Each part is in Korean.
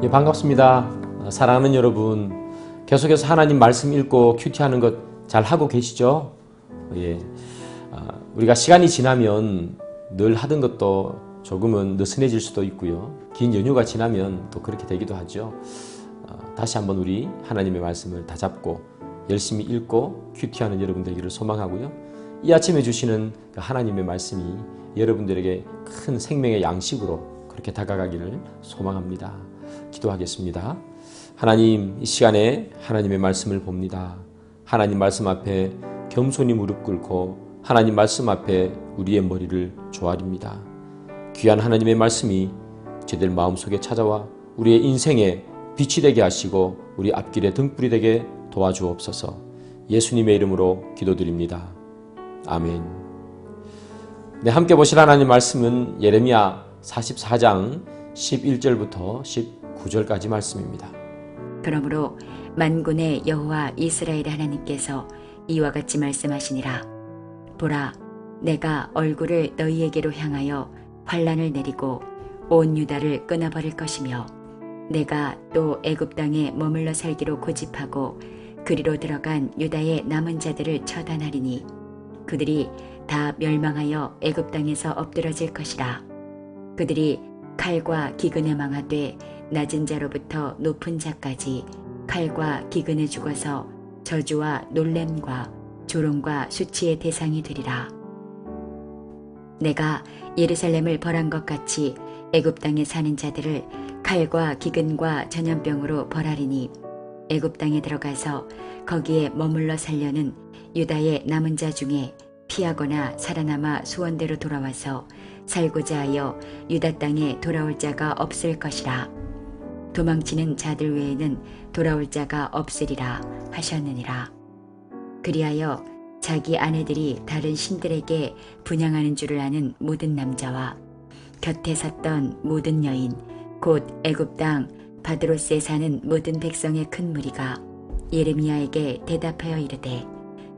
예, 반갑습니다. 사랑하는 여러분, 계속해서 하나님 말씀 읽고 큐티하는 것 잘 하고 계시죠? 예, 우리가 시간이 지나면 늘 하던 것도 조금은 느슨해질 수도 있고요. 긴 연휴가 지나면 또 그렇게 되기도 하죠. 다시 한번 우리 하나님의 말씀을 다잡고 열심히 읽고 큐티하는 여러분 되기를 소망하고요. 이 아침에 주시는 그 하나님의 말씀이 여러분들에게 큰 생명의 양식으로 그렇게 다가가기를 소망합니다. 기도하겠습니다. 하나님, 이 시간에 하나님의 말씀을 봅니다. 하나님 말씀 앞에 겸손히 무릎 꿇고 하나님 말씀 앞에 우리의 머리를 조아립니다. 귀한 하나님의 말씀이 저들 마음속에 찾아와 우리의 인생에 빛이 되게 하시고 우리 앞길에 등불이 되게 도와주옵소서. 예수님의 이름으로 기도드립니다. 아멘. 네, 함께 보실 하나님 말씀은 예레미야 44장 11절부터 19절까지 말씀입니다. 그러므로 만군의 여호와 이스라엘의 하나님께서 이와 같이 말씀하시니라. 보라, 내가 얼굴을 너희에게로 향하여 환란을 내리고 온 유다를 끊어버릴 것이며 내가 또 애굽 땅에 머물러 살기로 고집하고 그리로 들어간 유다의 남은 자들을 처단하리니 그들이 다 멸망하여 애굽 땅에서 엎드러질 것이라. 그들이 칼과 기근에 망하되 낮은 자로부터 높은 자까지 칼과 기근에 죽어서 저주와 놀램과 조롱과 수치의 대상이 되리라. 내가 예루살렘을 벌한 것 같이 애굽 땅에 사는 자들을 칼과 기근과 전염병으로 벌하리니 애굽 땅에 들어가서 거기에 머물러 살려는 유다의 남은 자 중에 피하거나 살아남아 수원대로 돌아와서 살고자 하여 유다 땅에 돌아올 자가 없을 것이라. 도망치는 자들 외에는 돌아올 자가 없으리라 하셨느니라. 그리하여 자기 아내들이 다른 신들에게 분향하는 줄을 아는 모든 남자와 곁에 섰던 모든 여인 곧 애굽 땅 바드로스에 사는 모든 백성의 큰 무리가 예레미야에게 대답하여 이르되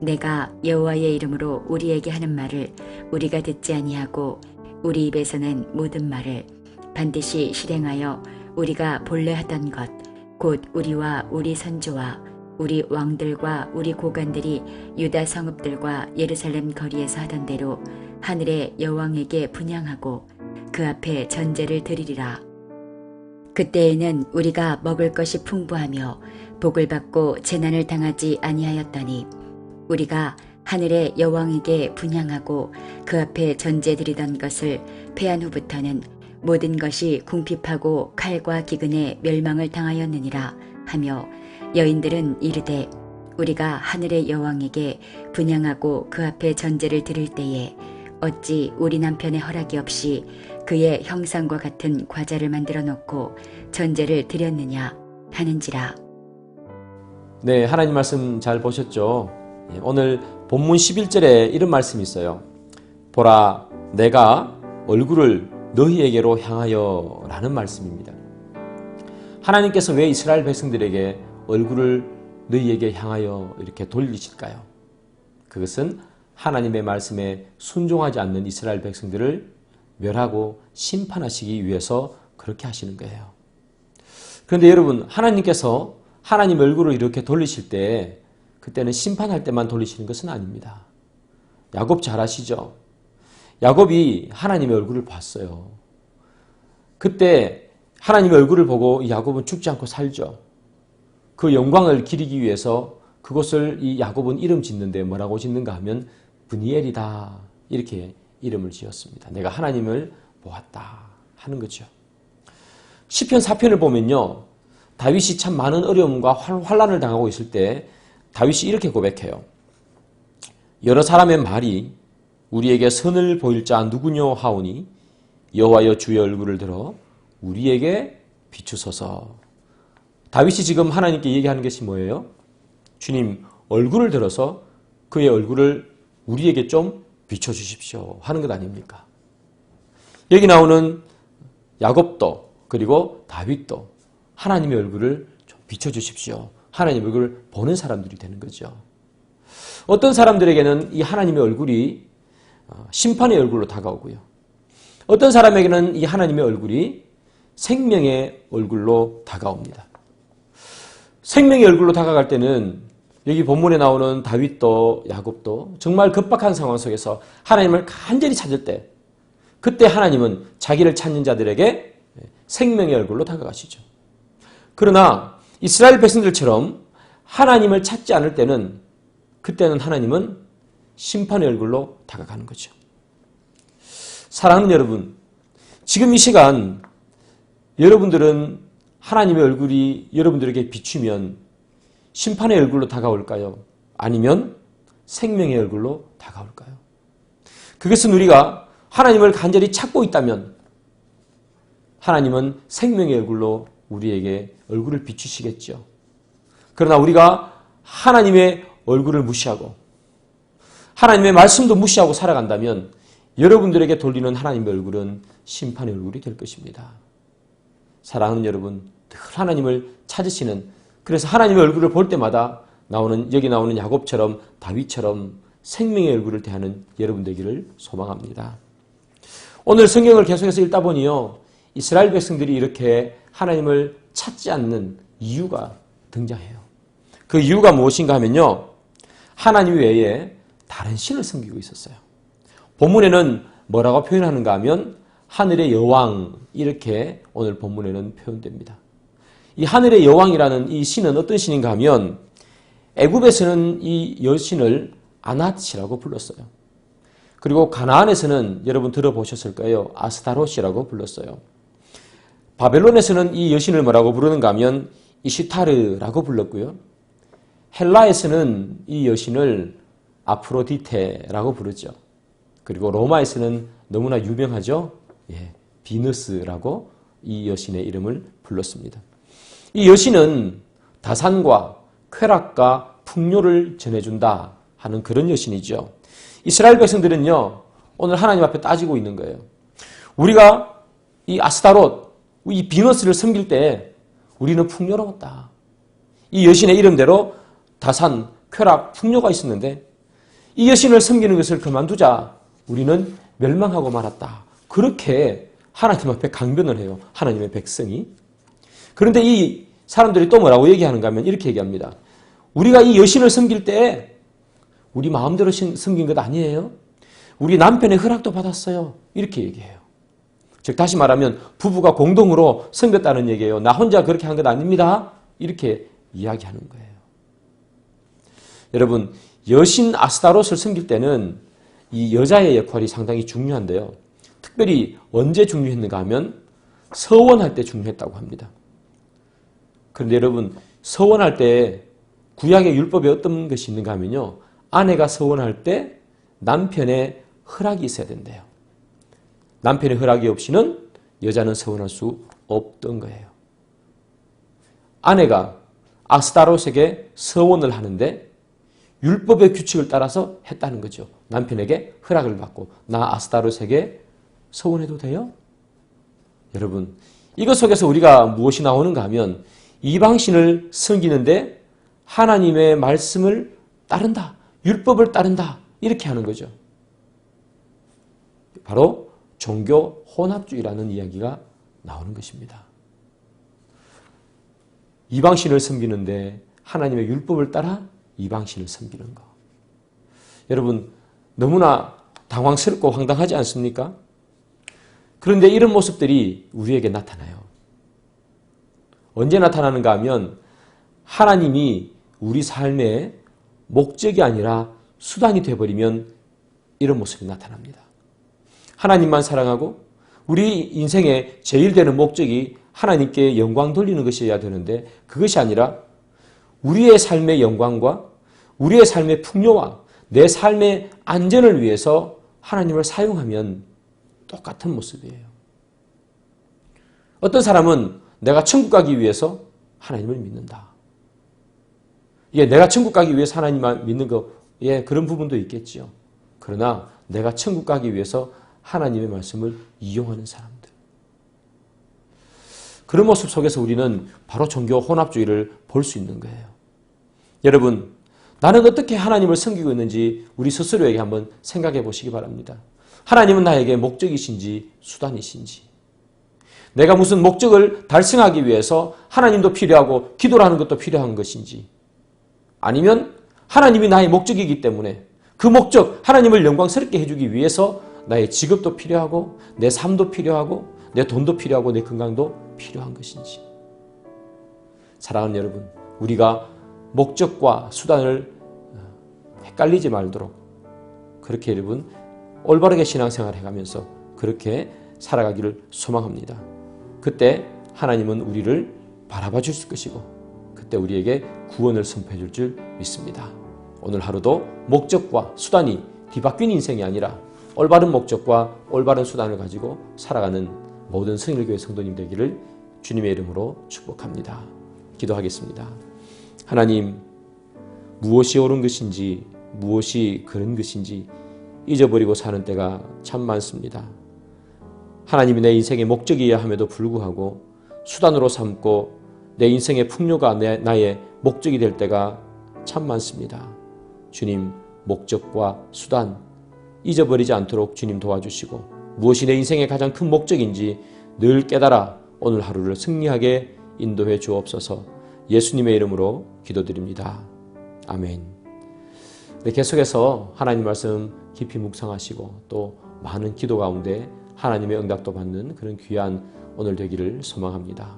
내가 여호와의 이름으로 우리에게 하는 말을 우리가 듣지 아니하고 우리 입에서 낸 모든 말을 반드시 실행하여 우리가 본래 하던 것 곧 우리와 우리 선조와 우리 왕들과 우리 고관들이 유다 성읍들과 예루살렘 거리에서 하던 대로 하늘의 여왕에게 분향하고 그 앞에 전제를 드리리라. 그때에는 우리가 먹을 것이 풍부하며 복을 받고 재난을 당하지 아니하였더니 우리가 하늘의 여왕에게 분향하고 그 앞에 전제 드리던 것을 패한 후부터는 모든 것이 궁핍하고 칼과 기근에 멸망을 당하였느니라 하며 여인들은 이르되 우리가 하늘의 여왕에게 분향하고 그 앞에 전제를 드릴 때에 어찌 우리 남편의 허락이 없이 그의 형상과 같은 과자를 만들어 놓고 전제를 드렸느냐 하는지라. 네, 하나님 말씀 잘 보셨죠? 오늘 본문 11절에 이런 말씀이 있어요. 보라, 내가 얼굴을 너희에게로 향하여 라는 말씀입니다. 하나님께서 왜 이스라엘 백성들에게 얼굴을 너희에게 향하여 이렇게 돌리실까요? 그것은 하나님의 말씀에 순종하지 않는 이스라엘 백성들을 멸하고 심판하시기 위해서 그렇게 하시는 거예요. 그런데 여러분, 하나님께서 하나님 얼굴을 이렇게 돌리실 때 그때는 심판할 때만 돌리시는 것은 아닙니다. 야곱 잘 아시죠? 야곱이 하나님의 얼굴을 봤어요. 그때 하나님의 얼굴을 보고 이 야곱은 죽지 않고 살죠. 그 영광을 기리기 위해서 그곳을 이 야곱은 이름 짓는데 뭐라고 짓는가 하면 브니엘이다 이렇게 이름을 지었습니다. 내가 하나님을 보았다 하는 거죠. 시편 4편을 보면요, 다윗이 참 많은 어려움과 환난을 당하고 있을 때 다윗이 이렇게 고백해요. 여러 사람의 말이 우리에게 선을 보일 자 누구뇨 하오니 여호와여 주의 얼굴을 들어 우리에게 비추소서. 다윗이 지금 하나님께 얘기하는 것이 뭐예요? 주님, 얼굴을 들어서 그의 얼굴을 우리에게 좀 비춰주십시오 하는 것 아닙니까? 여기 나오는 야곱도 그리고 다윗도 하나님의 얼굴을 좀 비춰주십시오. 하나님의 얼굴을 보는 사람들이 되는 거죠. 어떤 사람들에게는 이 하나님의 얼굴이 심판의 얼굴로 다가오고요. 어떤 사람에게는 이 하나님의 얼굴이 생명의 얼굴로 다가옵니다. 생명의 얼굴로 다가갈 때는 여기 본문에 나오는 다윗도 야곱도 정말 급박한 상황 속에서 하나님을 간절히 찾을 때, 그때 하나님은 자기를 찾는 자들에게 생명의 얼굴로 다가가시죠. 그러나 이스라엘 백성들처럼 하나님을 찾지 않을 때는, 그때는 하나님은 심판의 얼굴로 다가가는 거죠. 사랑하는 여러분, 지금 이 시간 여러분들은 하나님의 얼굴이 여러분들에게 비추면 심판의 얼굴로 다가올까요? 아니면 생명의 얼굴로 다가올까요? 그것은 우리가 하나님을 간절히 찾고 있다면 하나님은 생명의 얼굴로 우리에게 얼굴을 비추시겠죠. 그러나 우리가 하나님의 얼굴을 무시하고 하나님의 말씀도 무시하고 살아간다면 여러분들에게 돌리는 하나님의 얼굴은 심판의 얼굴이 될 것입니다. 사랑하는 여러분, 늘 하나님을 찾으시는, 그래서 하나님의 얼굴을 볼 때마다 여기 나오는 야곱처럼 다윗처럼 생명의 얼굴을 대하는 여러분 되기를 소망합니다. 오늘 성경을 계속해서 읽다 보니요, 이스라엘 백성들이 이렇게 하나님을 찾지 않는 이유가 등장해요. 그 이유가 무엇인가 하면요, 하나님 외에 다른 신을 섬기고 있었어요. 본문에는 뭐라고 표현하는가 하면 하늘의 여왕, 이렇게 오늘 본문에는 표현됩니다. 이 하늘의 여왕이라는 이 신은 어떤 신인가 하면 애굽에서는 이 여신을 아낫이라고 불렀어요. 그리고 가나안에서는 여러분 들어보셨을 거예요. 아스타롯이라고 불렀어요. 바벨론에서는 이 여신을 뭐라고 부르는가 하면 이시타르라고 불렀고요. 헬라에서는 이 여신을 아프로디테라고 부르죠. 그리고 로마에서는 너무나 유명하죠. 비너스라고 이 여신의 이름을 불렀습니다. 이 여신은 다산과 쾌락과 풍요를 전해준다 하는 그런 여신이죠. 이스라엘 백성들은요, 오늘 하나님 앞에 따지고 있는 거예요. 우리가 이 아스타롯, 이 비너스를 섬길 때 우리는 풍요로웠다. 이 여신의 이름대로 다산, 쾌락, 풍요가 있었는데 이 여신을 섬기는 것을 그만두자 우리는 멸망하고 말았다. 그렇게 하나님 앞에 강변을 해요. 하나님의 백성이. 그런데 이 사람들이 또 뭐라고 얘기하는가 하면 이렇게 얘기합니다. 우리가 이 여신을 섬길 때 우리 마음대로 섬긴 것 아니에요. 우리 남편의 허락도 받았어요. 이렇게 얘기해요. 즉 다시 말하면 부부가 공동으로 섬겼다는 얘기예요. 나 혼자 그렇게 한 것 아닙니다. 이렇게 이야기하는 거예요. 여러분, 여신 아스타롯을 섬길 때는 이 여자의 역할이 상당히 중요한데요. 특별히 언제 중요했는가 하면 서원할 때 중요했다고 합니다. 그런데 여러분, 서원할 때 구약의 율법에 어떤 것이 있는가 하면요, 아내가 서원할 때 남편의 허락이 있어야 된대요. 남편의 허락이 없이는 여자는 서원할 수 없던 거예요. 아내가 아스타롯에게 서원을 하는데 율법의 규칙을 따라서 했다는 거죠. 남편에게 허락을 받고 나 아스타롯에게 서원해도 돼요? 여러분, 이것 속에서 우리가 무엇이 나오는가 하면 이방신을 섬기는데 하나님의 말씀을 따른다, 율법을 따른다, 이렇게 하는 거죠. 바로 종교 혼합주의라는 이야기가 나오는 것입니다. 이방신을 섬기는데 하나님의 율법을 따라 이방신을 섬기는 것. 여러분, 너무나 당황스럽고 황당하지 않습니까? 그런데 이런 모습들이 우리에게 나타나요. 언제 나타나는가 하면 하나님이 우리 삶의 목적이 아니라 수단이 되어버리면 이런 모습이 나타납니다. 하나님만 사랑하고 우리 인생의 제일 되는 목적이 하나님께 영광 돌리는 것이어야 되는데 그것이 아니라 우리의 삶의 영광과 우리의 삶의 풍요와 내 삶의 안전을 위해서 하나님을 사용하면 똑같은 모습이에요. 어떤 사람은 내가 천국 가기 위해서 하나님을 믿는다. 내가 천국 가기 위해서 하나님만 믿는 거, 그런 부분도 있겠지요. 그러나 내가 천국 가기 위해서 하나님의 말씀을 이용하는 사람들. 그런 모습 속에서 우리는 바로 종교 혼합주의를 볼 수 있는 거예요. 여러분, 나는 어떻게 하나님을 섬기고 있는지 우리 스스로에게 한번 생각해 보시기 바랍니다. 하나님은 나에게 목적이신지 수단이신지, 내가 무슨 목적을 달성하기 위해서 하나님도 필요하고 기도라는 것도 필요한 것인지, 아니면 하나님이 나의 목적이기 때문에 그 목적, 하나님을 영광스럽게 해주기 위해서 나의 직업도 필요하고 내 삶도 필요하고 내 돈도 필요하고 내 건강도 필요한 것인지. 사랑하는 여러분, 우리가 목적과 수단을 헷갈리지 말도록 그렇게 여러분 올바르게 신앙생활을 해가면서 그렇게 살아가기를 소망합니다. 그때 하나님은 우리를 바라봐 주실 것이고 그때 우리에게 구원을 선포해 줄 믿습니다. 오늘 하루도 목적과 수단이 뒤바뀐 인생이 아니라 올바른 목적과 올바른 수단을 가지고 살아가는 모든 성일교회 성도님 되기를 주님의 이름으로 축복합니다. 기도하겠습니다. 하나님, 무엇이 옳은 것인지 무엇이 그른 것인지 잊어버리고 사는 때가 참 많습니다. 하나님이 내 인생의 목적이어야 함에도 불구하고 수단으로 삼고 내 인생의 풍요가 나의 목적이 될 때가 참 많습니다. 주님, 목적과 수단 잊어버리지 않도록 주님 도와주시고 무엇이 내 인생의 가장 큰 목적인지 늘 깨달아 오늘 하루를 승리하게 인도해 주옵소서. 예수님의 이름으로 기도드립니다. 아멘. 네, 계속해서 하나님 말씀 깊이 묵상하시고 또 많은 기도 가운데 하나님의 응답도 받는 그런 귀한 오늘 되기를 소망합니다.